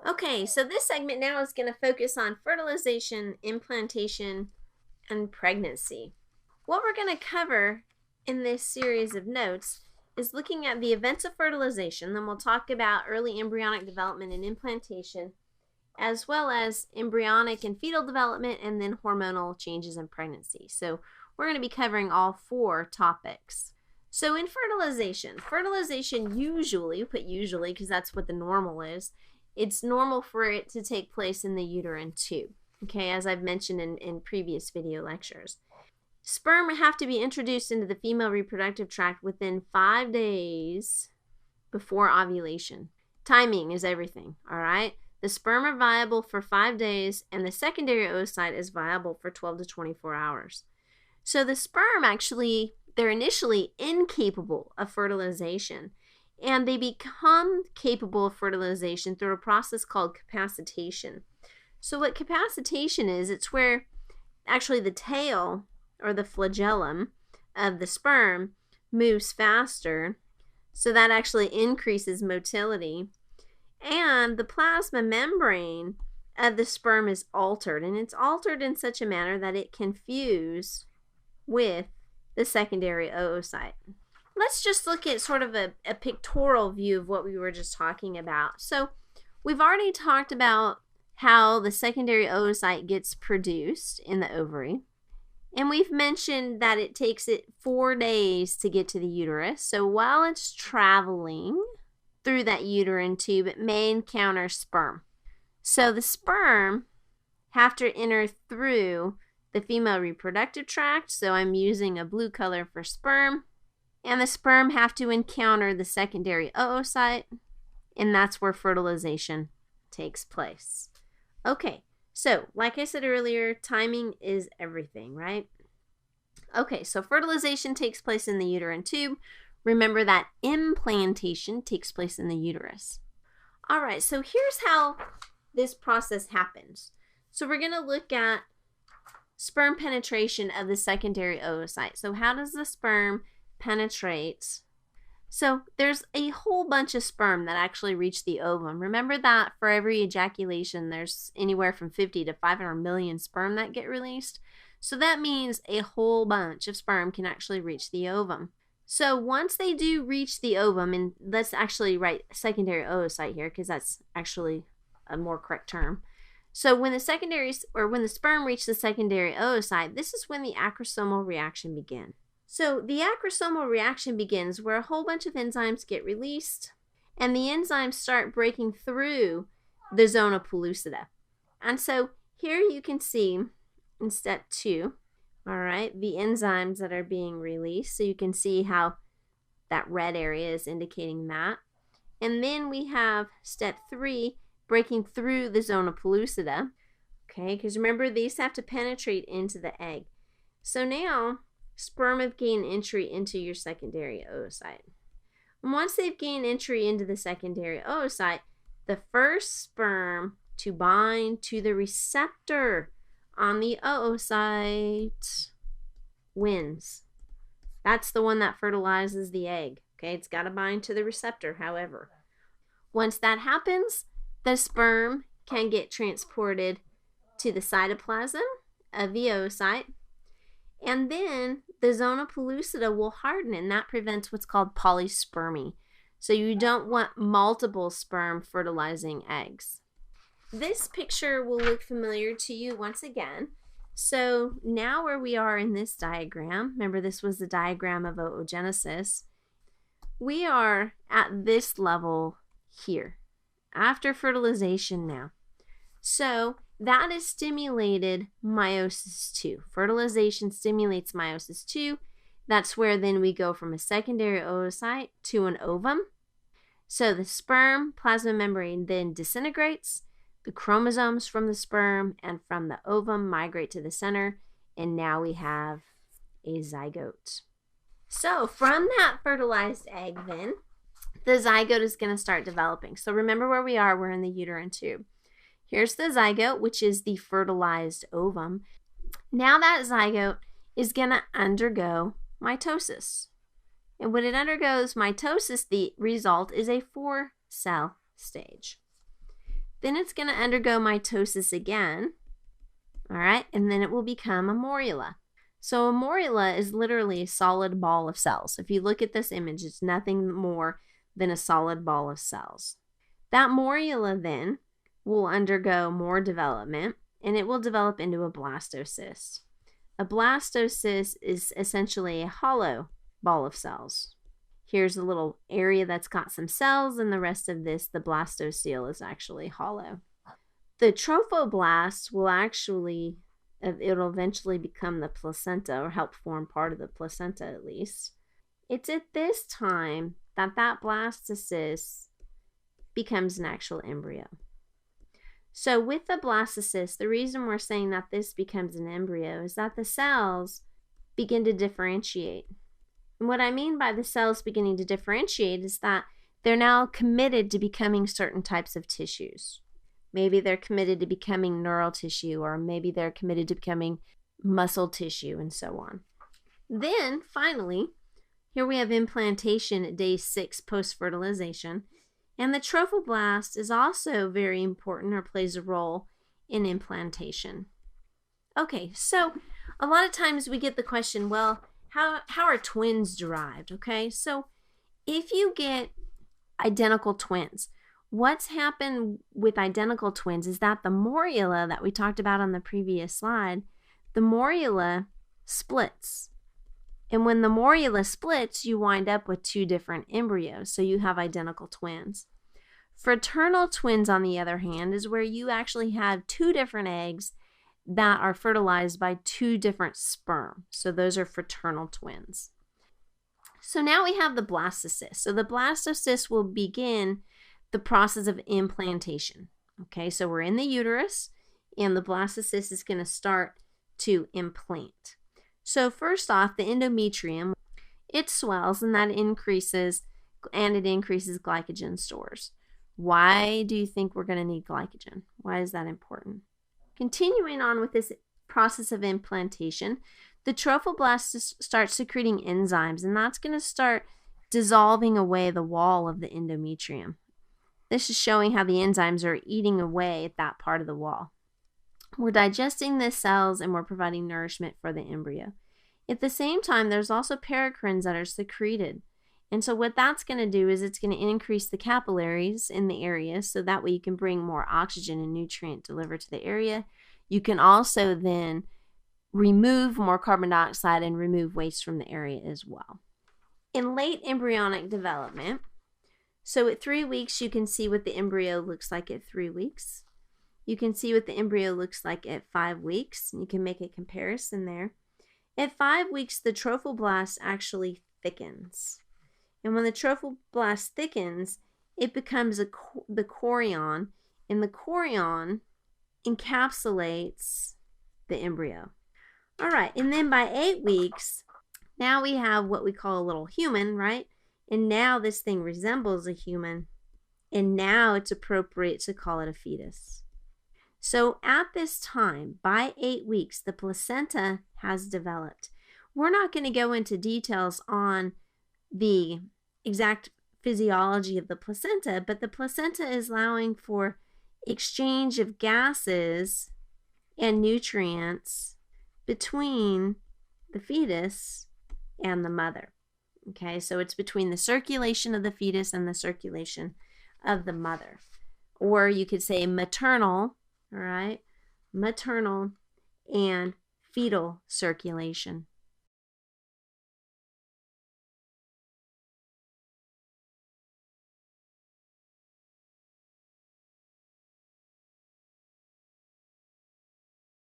Okay, so this segment now is going to focus on fertilization, implantation, and pregnancy. What we're going to cover in this series of notes is looking at the events of fertilization, then we'll talk about early embryonic development and implantation, as well as embryonic and fetal development, and then hormonal changes in pregnancy. So we're going to be covering all four topics. So in fertilization usually, put usually because that's what the normal is, it's normal for it to take place in the uterine tube, okay, as I've mentioned in previous video lectures. Sperm have to be introduced into the female reproductive tract within 5 days before ovulation. Timing is everything, all right? The sperm are viable for 5 days, and the secondary oocyte is viable for 12 to 24 hours. So the sperm actually, they're initially incapable of fertilization, and they become capable of fertilization through a process called capacitation. So what capacitation is, it's where actually the tail or the flagellum of the sperm moves faster, so that actually increases motility, and the plasma membrane of the sperm is altered, and it's altered in such a manner that it can fuse with the secondary oocyte. Let's just look at sort of a pictorial view of what we were just talking about. So we've already talked about how the secondary oocyte gets produced in the ovary. And we've mentioned that it takes it 4 days to get to the uterus. So while it's traveling through that uterine tube, it may encounter sperm. So the sperm have to enter through the female reproductive tract. So I'm using a blue color for sperm. And the sperm have to encounter the secondary oocyte, and that's where fertilization takes place. Okay, so like I said earlier, timing is everything, right? Okay, so fertilization takes place in the uterine tube. Remember that implantation takes place in the uterus. All right, so here's how this process happens. So we're going to look at sperm penetration of the secondary oocyte. So how does the sperm penetrate? So there's a whole bunch of sperm that actually reach the ovum. Remember that for every ejaculation, there's anywhere from 50 to 500 million sperm that get released. So that means a whole bunch of sperm can actually reach the ovum. So once they do reach the ovum, and let's actually write secondary oocyte here because that's actually a more correct term. So when the sperm reach the secondary oocyte, this is when the acrosomal reaction begins. So the acrosomal reaction begins where a whole bunch of enzymes get released, and the enzymes start breaking through the zona pellucida. And so here you can see in step 2, all right, the enzymes that are being released. So you can see how that red area is indicating that. And then we have step 3, breaking through the zona pellucida, okay, because remember these have to penetrate into the egg. So now sperm have gained entry into your secondary oocyte. And once they've gained entry into the secondary oocyte, the first sperm to bind to the receptor on the oocyte wins. That's the one that fertilizes the egg. Okay, it's got to bind to the receptor, however. Once that happens, the sperm can get transported to the cytoplasm of the oocyte, and then the zona pellucida will harden, and that prevents what's called polyspermy. So you don't want multiple sperm fertilizing eggs. This picture will look familiar to you once again. So now where we are in this diagram, remember this was the diagram of oogenesis, we are at this level here, after fertilization now. So that is stimulated meiosis 2. Fertilization stimulates meiosis 2. That's where then we go from a secondary oocyte to an ovum. So the sperm plasma membrane then disintegrates. The chromosomes from the sperm and from the ovum migrate to the center, and now we have a zygote. So from that fertilized egg then, the zygote is going to start developing. So remember where we are, we're in the uterine tube. Here's the zygote, which is the fertilized ovum. Now that zygote is going to undergo mitosis. And when it undergoes mitosis, the result is a 4-cell stage. Then it's going to undergo mitosis again, all right, and then it will become a morula. So a morula is literally a solid ball of cells. If you look at this image, it's nothing more than a solid ball of cells. That morula then will undergo more development, and it will develop into a blastocyst. A blastocyst is essentially a hollow ball of cells. Here's a little area that's got some cells, and the rest of this, the blastocele, is actually hollow. The trophoblast will actually, it'll eventually become the placenta, or help form part of the placenta at least. It's at this time that that blastocyst becomes an actual embryo. So with the blastocyst, the reason we're saying that this becomes an embryo is that the cells begin to differentiate. And what I mean by the cells beginning to differentiate is that they're now committed to becoming certain types of tissues. Maybe they're committed to becoming neural tissue, or maybe they're committed to becoming muscle tissue, and so on. Then, finally, here we have implantation at day 6 post-fertilization. And the trophoblast is also very important, or plays a role in implantation. Okay, so a lot of times we get the question, well, how are twins derived? Okay, so if you get identical twins, what's happened with identical twins is that the morula that we talked about on the previous slide, the morula splits. And when the morula splits, you wind up with 2 different embryos, so you have identical twins. Fraternal twins, on the other hand, is where you actually have 2 different eggs that are fertilized by 2 different sperm. So those are fraternal twins. So now we have the blastocyst. So the blastocyst will begin the process of implantation. Okay, so we're in the uterus, and the blastocyst is going to start to implant. So first off, the endometrium, it swells, and that increases, and it increases glycogen stores. Why do you think we're going to need glycogen? Why is that important? Continuing on with this process of implantation, the trophoblast starts secreting enzymes, and that's going to start dissolving away the wall of the endometrium. This is showing how the enzymes are eating away at that part of the wall. We're digesting the cells, and we're providing nourishment for the embryo. At the same time, there's also paracrines that are secreted. And so what that's going to do is it's going to increase the capillaries in the area, so that way you can bring more oxygen and nutrient delivered to the area. You can also then remove more carbon dioxide and remove waste from the area as well. In late embryonic development, so at 3 weeks, you can see what the embryo looks like at 3 weeks. You can see what the embryo looks like at 5 weeks. You can make a comparison there. At 5 weeks, the trophoblast actually thickens. And when the trophoblast thickens, it becomes the chorion, and the chorion encapsulates the embryo. All right, and then by 8 weeks, now we have what we call a little human, right? And now this thing resembles a human, and now it's appropriate to call it a fetus. So at this time, by 8 weeks, the placenta has developed. We're not going to go into details on the exact physiology of the placenta, but the placenta is allowing for exchange of gases and nutrients between the fetus and the mother. Okay, so it's between the circulation of the fetus and the circulation of the mother. Or you could say maternal, all right, maternal and fetal circulation.